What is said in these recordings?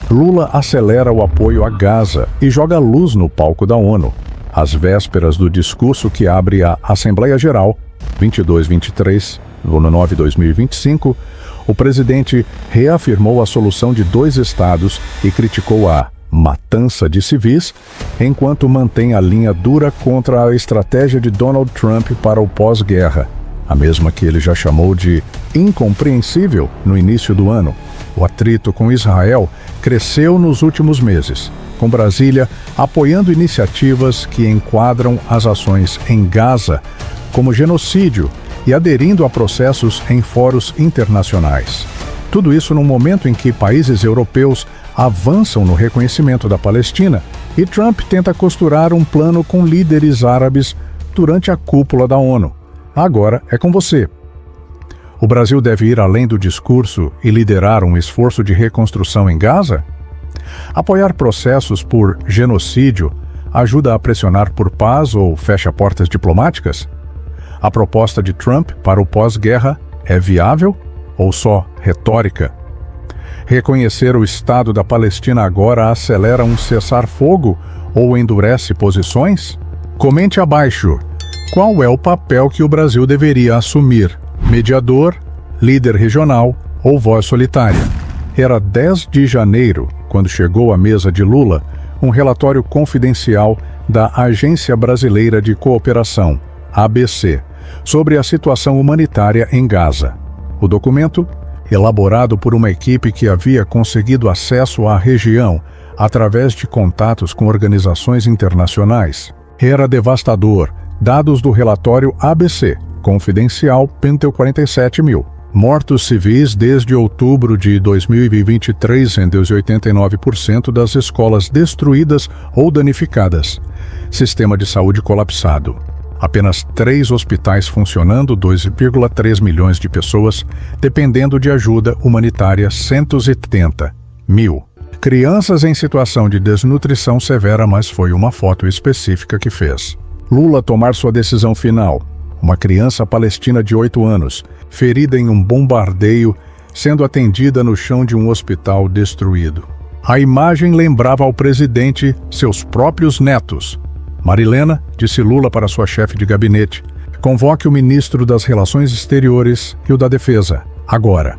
Lula acelera o apoio a Gaza e joga luz no palco da ONU, às vésperas do discurso que abre a Assembleia Geral, 22-23, no ano 9 de 2025, o presidente reafirmou a solução de 2 estados e criticou a matança de civis, enquanto mantém a linha dura contra a estratégia de Donald Trump para o pós-guerra, a mesma que ele já chamou de incompreensível no início do ano. O atrito com Israel cresceu nos últimos meses, com Brasília apoiando iniciativas que enquadram as ações em Gaza como genocídio e aderindo a processos em fóruns internacionais. Tudo isso num momento em que países europeus avançam no reconhecimento da Palestina e Trump tenta costurar um plano com líderes árabes durante a cúpula da ONU. Agora é com você. O Brasil deve ir além do discurso e liderar um esforço de reconstrução em Gaza? Apoiar processos por genocídio ajuda a pressionar por paz ou fecha portas diplomáticas? A proposta de Trump para o pós-guerra é viável ou só retórica? Reconhecer o Estado da Palestina agora acelera um cessar-fogo ou endurece posições? Comente abaixo. Qual é o papel que o Brasil deveria assumir? Mediador, líder regional ou voz solitária? Era 10 de janeiro, quando chegou à mesa de Lula, um relatório confidencial da Agência Brasileira de Cooperação, ABC, sobre a situação humanitária em Gaza. O documento, elaborado por uma equipe que havia conseguido acesso à região através de contatos com organizações internacionais, era devastador. Dados do relatório ABC, confidencial, Pentel 47.000. Mortos civis desde outubro de 2023, sendo 89% das escolas destruídas ou danificadas. Sistema de saúde colapsado. Apenas 3 hospitais funcionando, 2,3 milhões de pessoas, dependendo de ajuda humanitária, 170 mil. Crianças em situação de desnutrição severa, mas foi uma foto específica que fez. Lula tomar sua decisão final. Uma criança palestina de 8 anos, ferida em um bombardeio, sendo atendida no chão de um hospital destruído. A imagem lembrava ao presidente seus próprios netos. Marilena, disse Lula para sua chefe de gabinete, convoque o ministro das Relações Exteriores e o da Defesa, agora.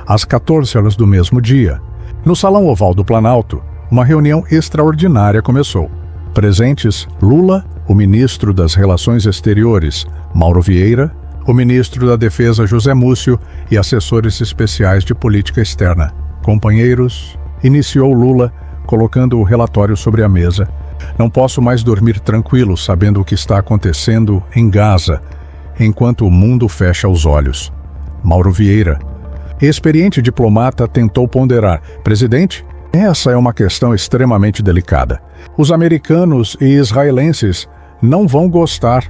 Às 14 horas do mesmo dia, no Salão Oval do Planalto, uma reunião extraordinária começou. Presentes, Lula, o ministro das Relações Exteriores, Mauro Vieira, o ministro da Defesa, José Múcio, e assessores especiais de política externa. Companheiros, iniciou Lula, colocando o relatório sobre a mesa. Não posso mais dormir tranquilo sabendo o que está acontecendo em Gaza, enquanto o mundo fecha os olhos. Mauro Vieira, experiente diplomata, tentou ponderar. Presidente, essa é uma questão extremamente delicada. Os americanos e israelenses não vão gostar.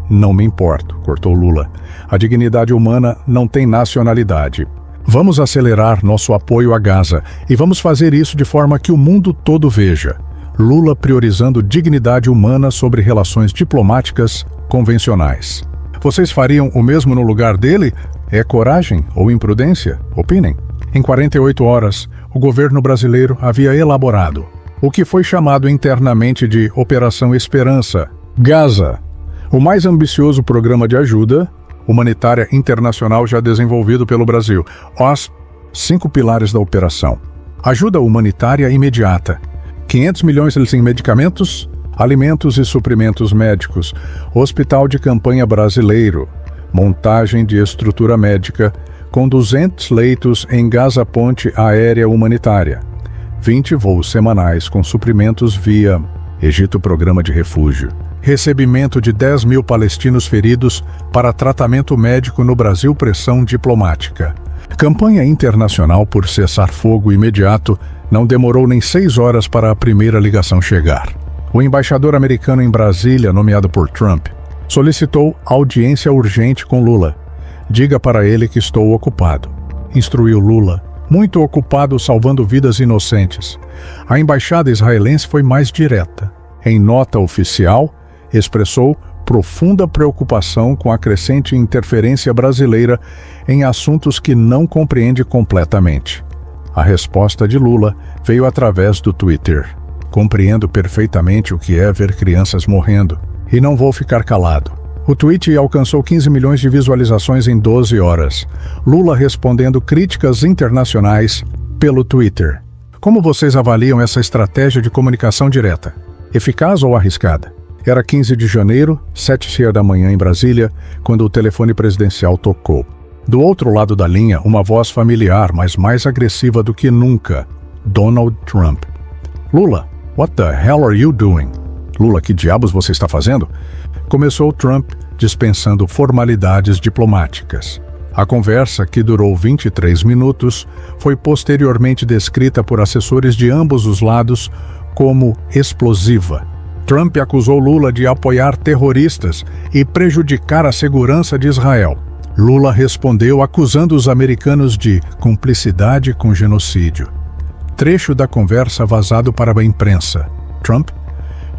Não me importo, cortou Lula. A dignidade humana não tem nacionalidade. Vamos acelerar nosso apoio a Gaza e vamos fazer isso de forma que o mundo todo veja. Lula priorizando dignidade humana sobre relações diplomáticas convencionais. Vocês fariam o mesmo no lugar dele? É coragem ou imprudência? Opinem. Em 48 horas, o governo brasileiro havia elaborado o que foi chamado internamente de Operação Esperança, Gaza, o mais ambicioso programa de ajuda humanitária internacional já desenvolvido pelo Brasil. Os 5 pilares da operação. Ajuda humanitária imediata. 500 milhões em medicamentos, alimentos e suprimentos médicos. Hospital de campanha brasileiro. Montagem de estrutura médica com 200 leitos em Gaza Ponte Aérea Humanitária. 20 voos semanais com suprimentos via Egito Programa de Refúgio. Recebimento de 10 mil palestinos feridos para tratamento médico no Brasil. Pressão diplomática. Campanha internacional por cessar-fogo imediato. Não demorou nem 6 horas para a primeira ligação chegar. O embaixador americano em Brasília, nomeado por Trump, solicitou audiência urgente com Lula. Diga para ele que estou ocupado. Instruiu Lula, muito ocupado salvando vidas inocentes. A embaixada israelense foi mais direta. Em nota oficial, expressou profunda preocupação com a crescente interferência brasileira em assuntos que não compreende completamente. A resposta de Lula veio através do Twitter. Compreendo perfeitamente o que é ver crianças morrendo, e não vou ficar calado. O tweet alcançou 15 milhões de visualizações em 12 horas. Lula respondendo críticas internacionais pelo Twitter. Como vocês avaliam essa estratégia de comunicação direta? Eficaz ou arriscada? Era 15 de janeiro, 7h da manhã em Brasília, quando o telefone presidencial tocou. Do outro lado da linha, uma voz familiar, mas mais agressiva do que nunca. Donald Trump. Lula, what the hell are you doing? Lula, que diabos você está fazendo? Começou Trump dispensando formalidades diplomáticas. A conversa, que durou 23 minutos, foi posteriormente descrita por assessores de ambos os lados como explosiva. Trump acusou Lula de apoiar terroristas e prejudicar a segurança de Israel. Lula respondeu acusando os americanos de cumplicidade com genocídio. Trecho da conversa vazado para a imprensa. Trump,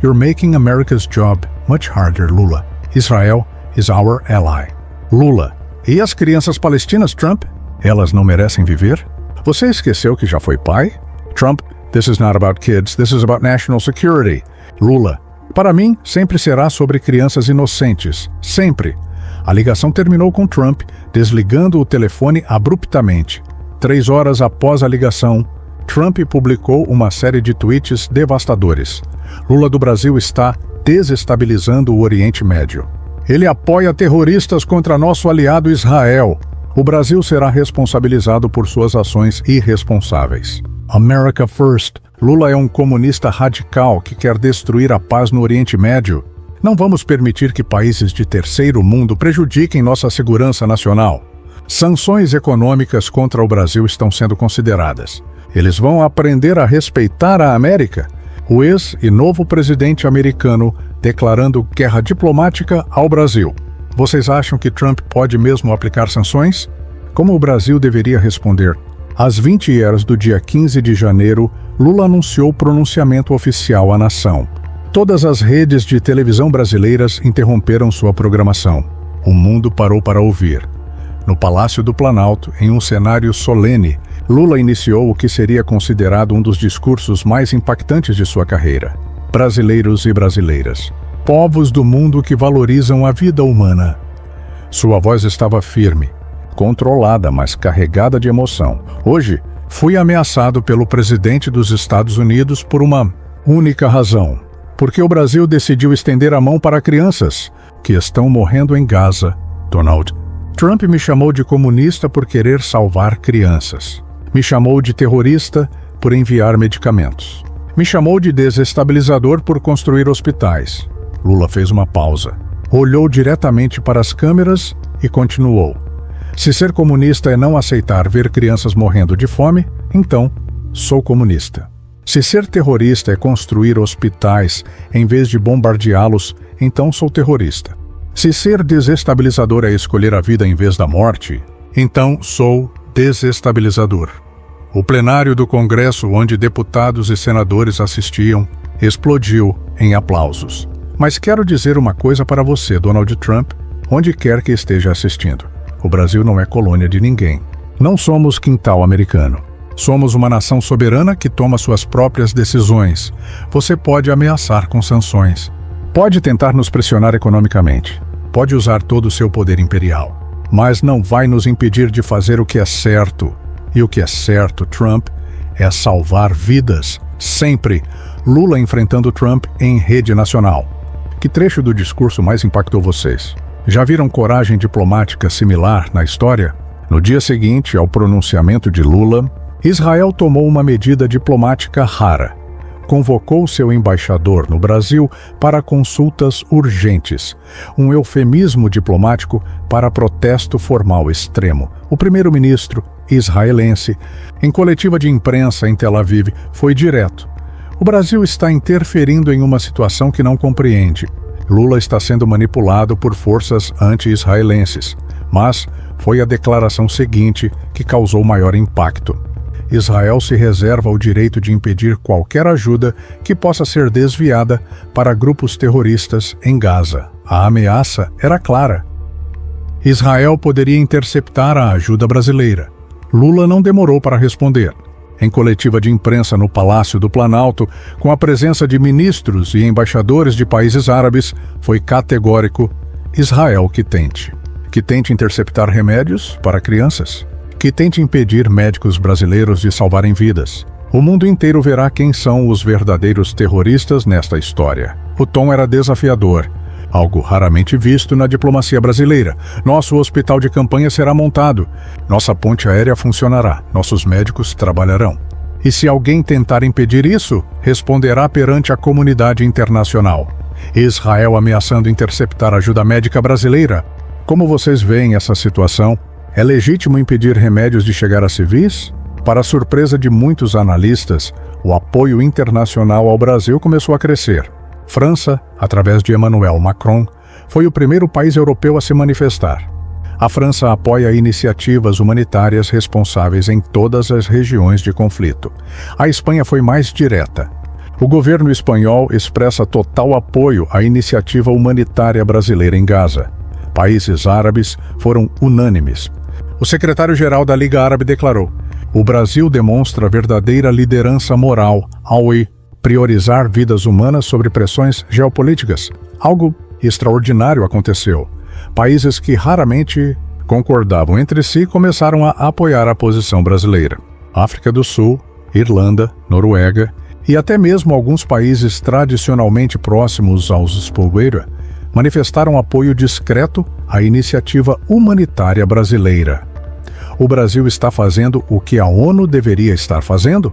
"You're making America's job much harder, Lula. Israel is our ally." Lula, "E as crianças palestinas, Trump? Elas não merecem viver? Você esqueceu que já foi pai?" Trump, "This is not about kids, this is about national security." Lula, "Para mim, sempre será sobre crianças inocentes. Sempre." A ligação terminou com Trump desligando o telefone abruptamente. 3 horas após a ligação, Trump publicou uma série de tweets devastadores. Lula do Brasil está desestabilizando o Oriente Médio. Ele apoia terroristas contra nosso aliado Israel. O Brasil será responsabilizado por suas ações irresponsáveis. America First. Lula é um comunista radical que quer destruir a paz no Oriente Médio. Não vamos permitir que países de terceiro mundo prejudiquem nossa segurança nacional. Sanções econômicas contra o Brasil estão sendo consideradas. Eles vão aprender a respeitar a América? O ex e novo presidente americano declarando guerra diplomática ao Brasil. Vocês acham que Trump pode mesmo aplicar sanções? Como o Brasil deveria responder? Às 20h do dia 15 de janeiro, Lula anunciou o pronunciamento oficial à nação. Todas as redes de televisão brasileiras interromperam sua programação. O mundo parou para ouvir. No Palácio do Planalto, em um cenário solene, Lula iniciou o que seria considerado um dos discursos mais impactantes de sua carreira. Brasileiros e brasileiras, povos do mundo que valorizam a vida humana. Sua voz estava firme, controlada, mas carregada de emoção. Hoje, fui ameaçado pelo presidente dos Estados Unidos por uma única razão. Porque o Brasil decidiu estender a mão para crianças que estão morrendo em Gaza, Donald. Trump me chamou de comunista por querer salvar crianças. Me chamou de terrorista por enviar medicamentos. Me chamou de desestabilizador por construir hospitais. Lula fez uma pausa. Olhou diretamente para as câmeras e continuou. Se ser comunista é não aceitar ver crianças morrendo de fome, então sou comunista. Se ser terrorista é construir hospitais em vez de bombardeá-los, então sou terrorista. Se ser desestabilizador é escolher a vida em vez da morte, então sou desestabilizador. O plenário do Congresso, onde deputados e senadores assistiam, explodiu em aplausos. Mas quero dizer uma coisa para você, Donald Trump, onde quer que esteja assistindo. O Brasil não é colônia de ninguém. Não somos quintal americano. Somos uma nação soberana que toma suas próprias decisões. Você pode ameaçar com sanções. Pode tentar nos pressionar economicamente. Pode usar todo o seu poder imperial. Mas não vai nos impedir de fazer o que é certo. E o que é certo, Trump, é salvar vidas. Sempre. Lula enfrentando Trump em rede nacional. Que trecho do discurso mais impactou vocês? Já viram coragem diplomática similar na história? No dia seguinte ao pronunciamento de Lula, Israel tomou uma medida diplomática rara. Convocou seu embaixador no Brasil para consultas urgentes, um eufemismo diplomático para protesto formal extremo. O primeiro-ministro israelense, em coletiva de imprensa em Tel Aviv, foi direto. O Brasil está interferindo em uma situação que não compreende. Lula está sendo manipulado por forças anti-israelenses, mas foi a declaração seguinte que causou maior impacto. Israel se reserva o direito de impedir qualquer ajuda que possa ser desviada para grupos terroristas em Gaza. A ameaça era clara. Israel poderia interceptar a ajuda brasileira. Lula não demorou para responder. Em coletiva de imprensa no Palácio do Planalto, com a presença de ministros e embaixadores de países árabes, foi categórico: Israel que tente interceptar remédios para crianças, que tente impedir médicos brasileiros de salvarem vidas. O mundo inteiro verá quem são os verdadeiros terroristas nesta história. O tom era desafiador, algo raramente visto na diplomacia brasileira. Nosso hospital de campanha será montado, nossa ponte aérea funcionará, nossos médicos trabalharão. E se alguém tentar impedir isso, responderá perante a comunidade internacional. Israel ameaçando interceptar ajuda médica brasileira. Como vocês veem essa situação? É legítimo impedir remédios de chegar a civis? Para a surpresa de muitos analistas, o apoio internacional ao Brasil começou a crescer. França, através de Emmanuel Macron, foi o primeiro país europeu a se manifestar. A França apoia iniciativas humanitárias responsáveis em todas as regiões de conflito. A Espanha foi mais direta. O governo espanhol expressa total apoio à iniciativa humanitária brasileira em Gaza. Países árabes foram unânimes. O secretário-geral da Liga Árabe declarou: o Brasil demonstra verdadeira liderança moral ao priorizar vidas humanas sobre pressões geopolíticas. Algo extraordinário aconteceu. Países que raramente concordavam entre si começaram a apoiar a posição brasileira. África do Sul, Irlanda, Noruega e até mesmo alguns países tradicionalmente próximos aos Spolweira manifestaram apoio discreto à iniciativa humanitária brasileira. O Brasil está fazendo o que a ONU deveria estar fazendo?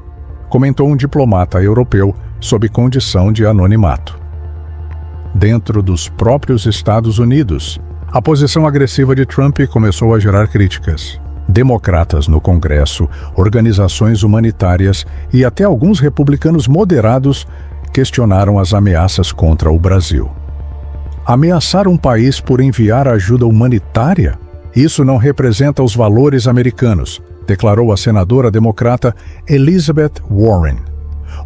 Comentou um diplomata europeu sob condição de anonimato. Dentro dos próprios Estados Unidos, a posição agressiva de Trump começou a gerar críticas. Democratas no Congresso, organizações humanitárias e até alguns republicanos moderados questionaram as ameaças contra o Brasil. Ameaçar um país por enviar ajuda humanitária? Isso não representa os valores americanos, declarou a senadora democrata Elizabeth Warren.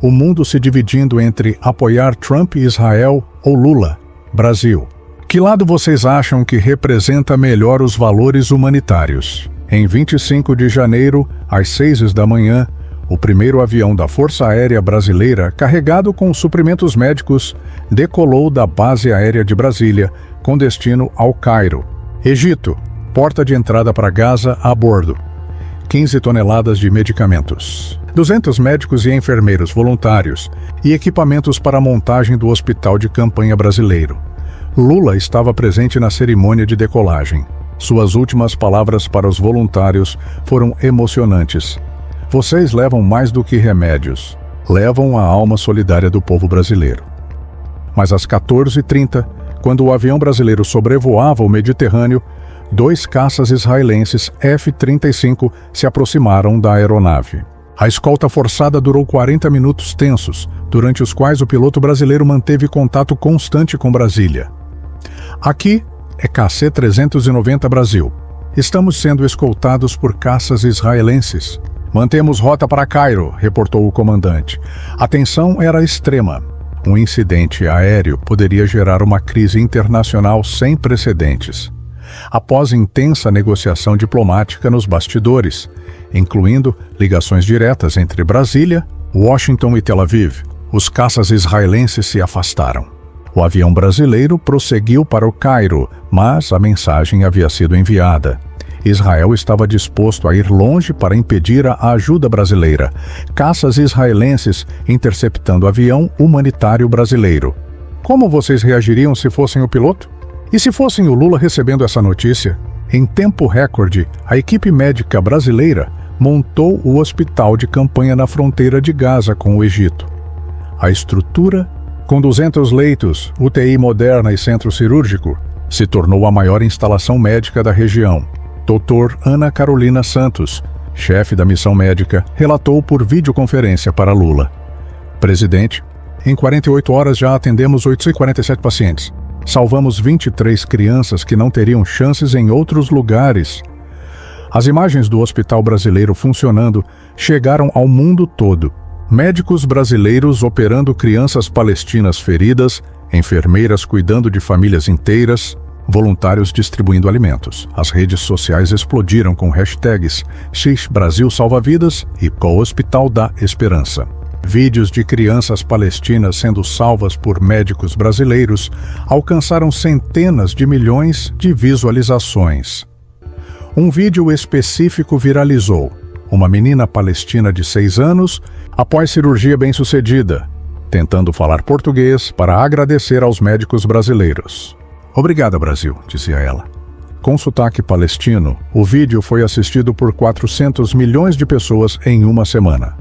O mundo se dividindo entre apoiar Trump e Israel ou Lula, Brasil. Que lado vocês acham que representa melhor os valores humanitários? Em 25 de janeiro, às 6 da manhã, o primeiro avião da Força Aérea Brasileira, carregado com suprimentos médicos, decolou da base aérea de Brasília, com destino ao Cairo, Egito, porta de entrada para Gaza a bordo. 15 toneladas de medicamentos, 200 médicos e enfermeiros voluntários e equipamentos para a montagem do Hospital de Campanha Brasileiro. Lula estava presente na cerimônia de decolagem. Suas últimas palavras para os voluntários foram emocionantes. Vocês levam mais do que remédios, levam a alma solidária do povo brasileiro. Mas às 14h30, quando o avião brasileiro sobrevoava o Mediterrâneo, 2 caças israelenses F-35 se aproximaram da aeronave. A escolta forçada durou 40 minutos tensos, durante os quais o piloto brasileiro manteve contato constante com Brasília. Aqui é KC-390 Brasil. Estamos sendo escoltados por caças israelenses. Mantemos rota para Cairo, reportou o comandante. A tensão era extrema. Um incidente aéreo poderia gerar uma crise internacional sem precedentes. Após intensa negociação diplomática nos bastidores, incluindo ligações diretas entre Brasília, Washington e Tel Aviv, os caças israelenses se afastaram. O avião brasileiro prosseguiu para o Cairo, mas a mensagem havia sido enviada. Israel estava disposto a ir longe para impedir a ajuda brasileira. Caças israelenses interceptando avião humanitário brasileiro. Como vocês reagiriam se fossem o piloto? E se fossem o Lula recebendo essa notícia? Em tempo recorde, a equipe médica brasileira montou o hospital de campanha na fronteira de Gaza com o Egito. A estrutura, com 200 leitos, UTI moderna e centro cirúrgico, se tornou a maior instalação médica da região. Dr. Ana Carolina Santos, chefe da missão médica, relatou por videoconferência para Lula. Presidente, em 48 horas já atendemos 847 pacientes. Salvamos 23 crianças que não teriam chances em outros lugares. As imagens do hospital brasileiro funcionando chegaram ao mundo todo. Médicos brasileiros operando crianças palestinas feridas, enfermeiras cuidando de famílias inteiras, voluntários distribuindo alimentos. As redes sociais explodiram com hashtags #BrasilSalvaVidas e Co-Hospital da Esperança. Vídeos de crianças palestinas sendo salvas por médicos brasileiros alcançaram centenas de milhões de visualizações. Um vídeo específico viralizou. Uma menina palestina de 6 anos, após cirurgia bem-sucedida, tentando falar português para agradecer aos médicos brasileiros. "Obrigada, Brasil", dizia ela. Com sotaque palestino, o vídeo foi assistido por 400 milhões de pessoas em uma semana.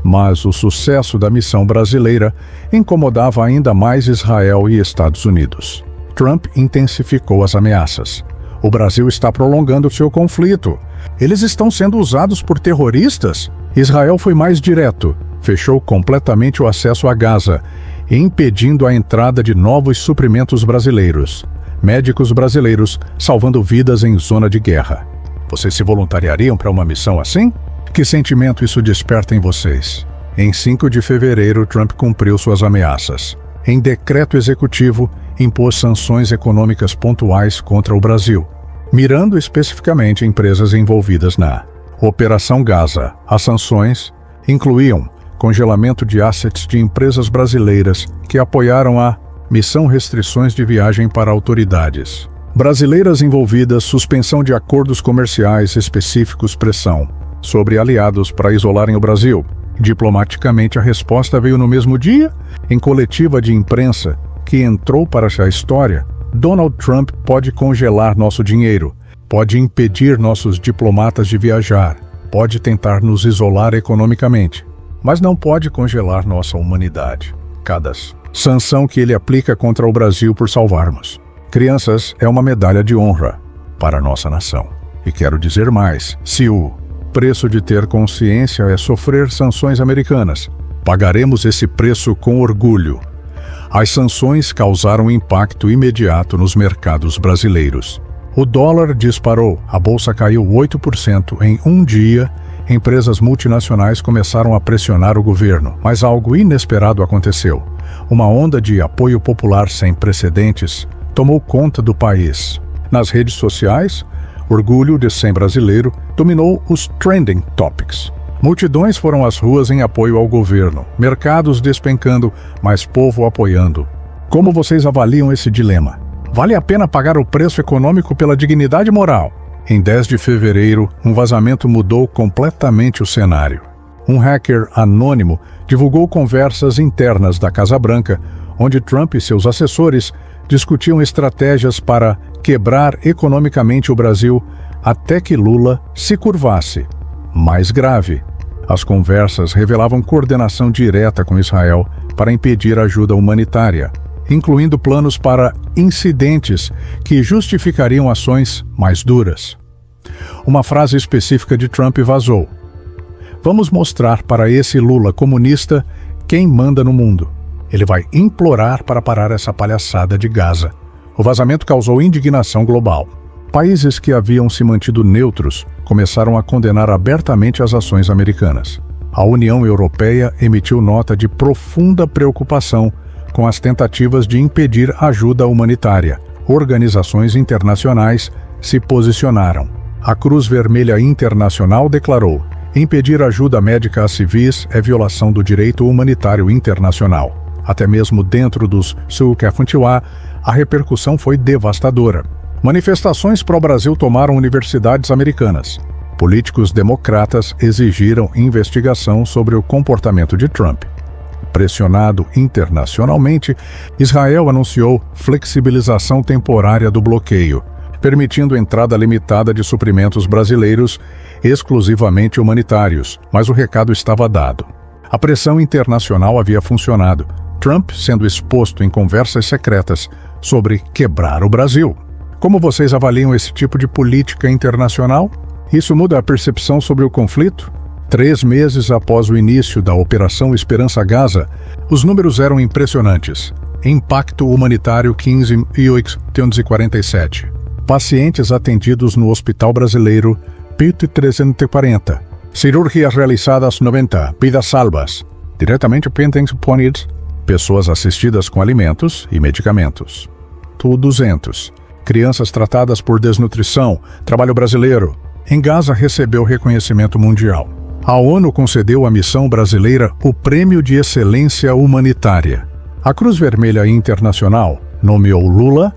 Mas o sucesso da missão brasileira incomodava ainda mais Israel e Estados Unidos. Trump intensificou as ameaças. "O Brasil está prolongando seu conflito. Eles estão sendo usados por terroristas?" Israel foi mais direto. Fechou completamente o acesso a Gaza, impedindo a entrada de novos suprimentos brasileiros. Médicos brasileiros salvando vidas em zona de guerra. Vocês se voluntariariam para uma missão assim? Que sentimento isso desperta em vocês? Em 5 de fevereiro, Trump cumpriu suas ameaças. Em decreto executivo, impôs sanções econômicas pontuais contra o Brasil, mirando especificamente empresas envolvidas na Operação Gaza. As sanções incluíam congelamento de assets de empresas brasileiras que apoiaram a missão, restrições de viagem para autoridades brasileiras envolvidas, suspensão de acordos comerciais específicos, pressão sobre aliados para isolarem o Brasil. Diplomaticamente, a resposta veio no mesmo dia. Em coletiva de imprensa que entrou para a história, Donald Trump pode congelar nosso dinheiro, pode impedir nossos diplomatas de viajar, pode tentar nos isolar economicamente, mas não pode congelar nossa humanidade. Cada sanção que ele aplica contra o Brasil por salvarmos crianças é uma medalha de honra para a nossa nação. E quero dizer mais: se o preço de ter consciência é sofrer sanções americanas, pagaremos esse preço com orgulho. As sanções causaram impacto imediato nos mercados brasileiros. O dólar disparou, a bolsa caiu 8% em um dia. Empresas multinacionais começaram a pressionar o governo, mas algo inesperado aconteceu. Uma onda de apoio popular sem precedentes tomou conta do país. Nas redes sociais, orgulho de ser brasileiro dominou os trending topics. Multidões foram às ruas em apoio ao governo, mercados despencando, mas povo apoiando. Como vocês avaliam esse dilema? Vale a pena pagar o preço econômico pela dignidade moral? Em 10 de fevereiro, um vazamento mudou completamente o cenário. Um hacker anônimo divulgou conversas internas da Casa Branca, onde Trump e seus assessores discutiam estratégias para quebrar economicamente o Brasil até que Lula se curvasse. Mais grave, as conversas revelavam coordenação direta com Israel para impedir ajuda humanitária, incluindo planos para incidentes que justificariam ações mais duras. Uma frase específica de Trump vazou: "Vamos mostrar para esse Lula comunista quem manda no mundo. Ele vai implorar para parar essa palhaçada de Gaza." O vazamento causou indignação global. Países que haviam se mantido neutros começaram a condenar abertamente as ações americanas. A União Europeia emitiu nota de profunda preocupação com as tentativas de impedir ajuda humanitária. Organizações internacionais se posicionaram. A Cruz Vermelha Internacional declarou: impedir ajuda médica a civis é violação do direito humanitário internacional. Até mesmo dentro dos Sul-Cafuntiwa, a repercussão foi devastadora. Manifestações pró-Brasil tomaram universidades americanas. Políticos democratas exigiram investigação sobre o comportamento de Trump. Pressionado internacionalmente, Israel anunciou flexibilização temporária do bloqueio, permitindo entrada limitada de suprimentos brasileiros exclusivamente humanitários, mas o recado estava dado. A pressão internacional havia funcionado, Trump sendo exposto em conversas secretas sobre quebrar o Brasil. Como vocês avaliam esse tipo de política internacional? Isso muda a percepção sobre o conflito? 3 meses após o início da Operação Esperança Gaza, os números eram impressionantes. Impacto humanitário 15.847. Pacientes atendidos no Hospital Brasileiro 1.340. Cirurgias realizadas 90. Vidas salvas. Diretamente punidos. Pessoas assistidas com alimentos e medicamentos. 200. crianças tratadas por desnutrição, trabalho brasileiro. Em Gaza recebeu reconhecimento mundial. A ONU concedeu à missão brasileira o Prêmio de Excelência Humanitária. A Cruz Vermelha Internacional nomeou Lula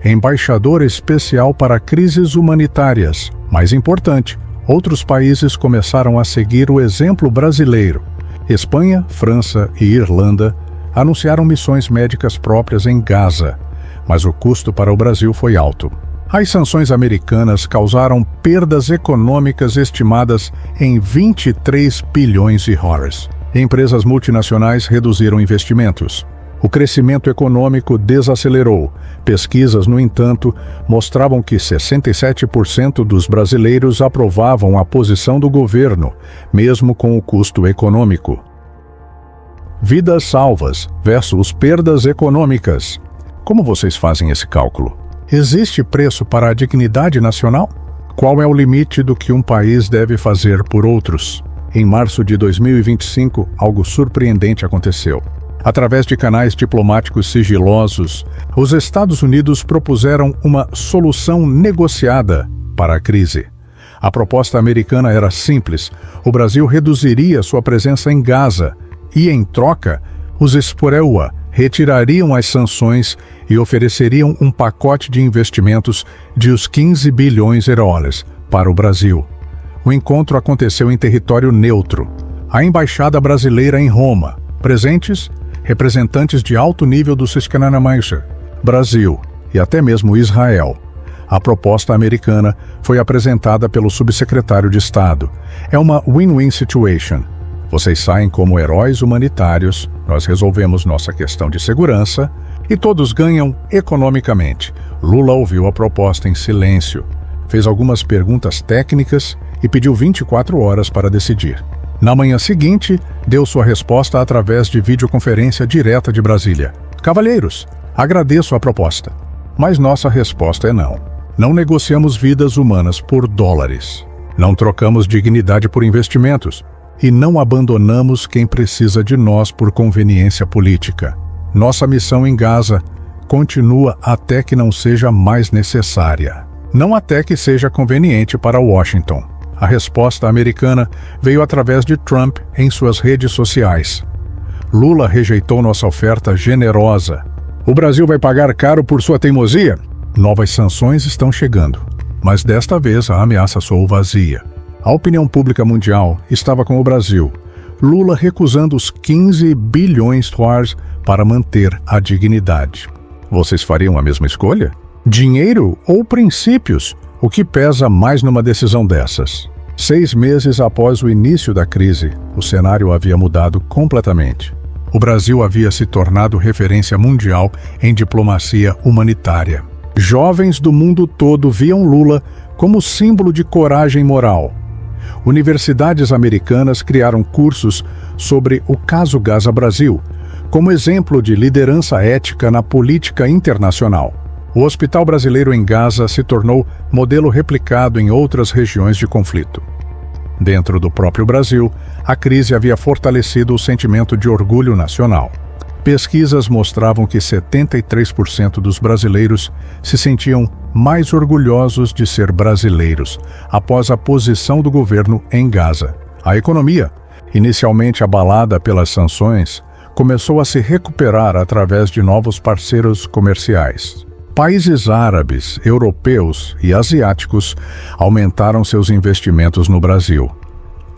embaixador especial para crises humanitárias. Mais importante, outros países começaram a seguir o exemplo brasileiro. Espanha, França e Irlanda anunciaram missões médicas próprias em Gaza, mas o custo para o Brasil foi alto. As sanções americanas causaram perdas econômicas estimadas em 23 bilhões de dólares. Empresas multinacionais reduziram investimentos. O crescimento econômico desacelerou. Pesquisas, no entanto, mostravam que 67% dos brasileiros aprovavam a posição do governo, mesmo com o custo econômico. Vidas salvas versus perdas econômicas. Como vocês fazem esse cálculo? Existe preço para a dignidade nacional? Qual é o limite do que um país deve fazer por outros? Em março de 2025, algo surpreendente aconteceu. Através de canais diplomáticos sigilosos, os Estados Unidos propuseram uma solução negociada para a crise. A proposta americana era simples: o Brasil reduziria sua presença em Gaza e, em troca, os Sporewa retirariam as sanções e ofereceriam um pacote de investimentos de os 15 bilhões de dólares para o Brasil. O encontro aconteceu em território neutro. A embaixada brasileira em Roma. Presentes, representantes de alto nível do Cisco, Brasil e até mesmo Israel. A proposta americana foi apresentada pelo subsecretário de Estado. É uma win-win situation. Vocês saem como heróis humanitários, nós resolvemos nossa questão de segurança e todos ganham economicamente. Lula ouviu a proposta em silêncio, fez algumas perguntas técnicas e pediu 24 horas para decidir. Na manhã seguinte, deu sua resposta através de videoconferência direta de Brasília. Cavalheiros, agradeço a proposta, mas nossa resposta é não. Não negociamos vidas humanas por dólares. Não trocamos dignidade por investimentos. E não abandonamos quem precisa de nós por conveniência política. Nossa missão em Gaza continua até que não seja mais necessária. Não até que seja conveniente para Washington. A resposta americana veio através de Trump em suas redes sociais. Lula rejeitou nossa oferta generosa. O Brasil vai pagar caro por sua teimosia? Novas sanções estão chegando, mas desta vez a ameaça soou vazia. A opinião pública mundial estava com o Brasil. Lula recusando os 15 bilhões de dólares para manter a dignidade. Vocês fariam a mesma escolha? Dinheiro ou princípios? O que pesa mais numa decisão dessas? 6 meses após o início da crise, o cenário havia mudado completamente. O Brasil havia se tornado referência mundial em diplomacia humanitária. Jovens do mundo todo viam Lula como símbolo de coragem moral. Universidades americanas criaram cursos sobre o caso Gaza Brasil, como exemplo de liderança ética na política internacional. O Hospital Brasileiro em Gaza se tornou modelo replicado em outras regiões de conflito. Dentro do próprio Brasil, a crise havia fortalecido o sentimento de orgulho nacional. Pesquisas mostravam que 73% dos brasileiros se sentiam mais orgulhosos de ser brasileiros após a posição do governo em Gaza. A economia, inicialmente abalada pelas sanções, começou a se recuperar através de novos parceiros comerciais. Países árabes, europeus e asiáticos aumentaram seus investimentos no Brasil.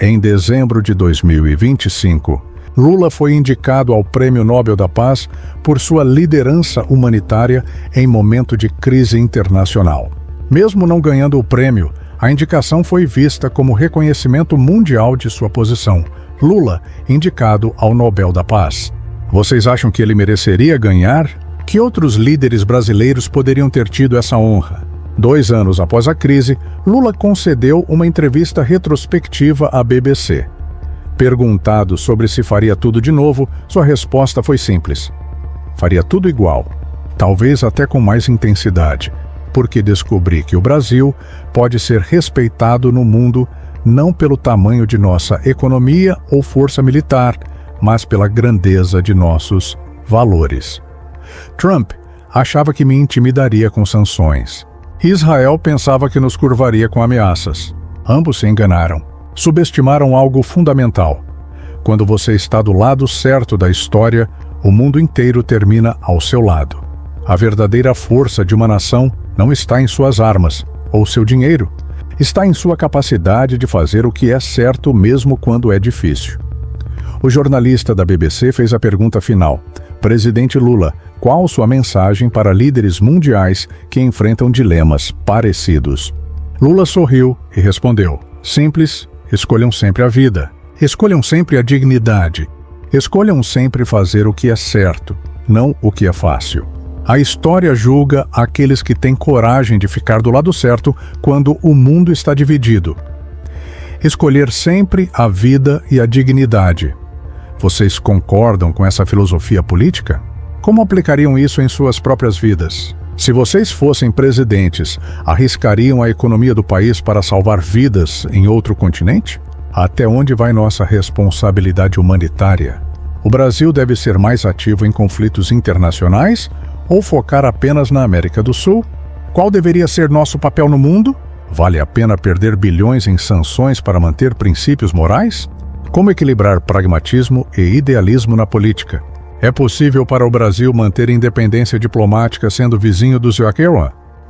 Em dezembro de 2025, Lula foi indicado ao Prêmio Nobel da Paz por sua liderança humanitária em momento de crise internacional. Mesmo não ganhando o prêmio, a indicação foi vista como reconhecimento mundial de sua posição. Lula, indicado ao Nobel da Paz. Vocês acham que ele mereceria ganhar? Que outros líderes brasileiros poderiam ter tido essa honra? 2 anos após a crise, Lula concedeu uma entrevista retrospectiva à BBC. Perguntado sobre se faria tudo de novo, sua resposta foi simples: faria tudo igual, talvez até com mais intensidade, porque descobri que o Brasil pode ser respeitado no mundo não pelo tamanho de nossa economia ou força militar, mas pela grandeza de nossos valores. Trump achava que me intimidaria com sanções. Israel pensava que nos curvaria com ameaças. Ambos se enganaram. Subestimaram algo fundamental. Quando você está do lado certo da história, o mundo inteiro termina ao seu lado. A verdadeira força de uma nação não está em suas armas ou seu dinheiro. Está em sua capacidade de fazer o que é certo mesmo quando é difícil. O jornalista da BBC fez a pergunta final: Presidente Lula, qual sua mensagem para líderes mundiais que enfrentam dilemas parecidos? Lula sorriu e respondeu: simples, escolham sempre a vida. Escolham sempre a dignidade. Escolham sempre fazer o que é certo, não o que é fácil. A história julga aqueles que têm coragem de ficar do lado certo quando o mundo está dividido. Escolher sempre a vida e a dignidade. Vocês concordam com essa filosofia política? Como aplicariam isso em suas próprias vidas? Se vocês fossem presidentes, arriscariam a economia do país para salvar vidas em outro continente? Até onde vai nossa responsabilidade humanitária? O Brasil deve ser mais ativo em conflitos internacionais ou focar apenas na América do Sul? Qual deveria ser nosso papel no mundo? Vale a pena perder bilhões em sanções para manter princípios morais? Como equilibrar pragmatismo e idealismo na política? É possível para o Brasil manter independência diplomática sendo vizinho do Iraque?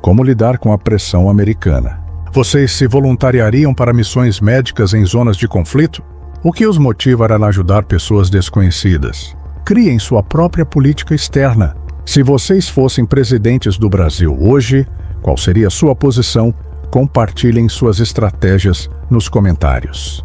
Como lidar com a pressão americana? Vocês se voluntariariam para missões médicas em zonas de conflito? O que os motiva a ajudar pessoas desconhecidas? Criem sua própria política externa. Se vocês fossem presidentes do Brasil hoje, qual seria a sua posição? Compartilhem suas estratégias nos comentários.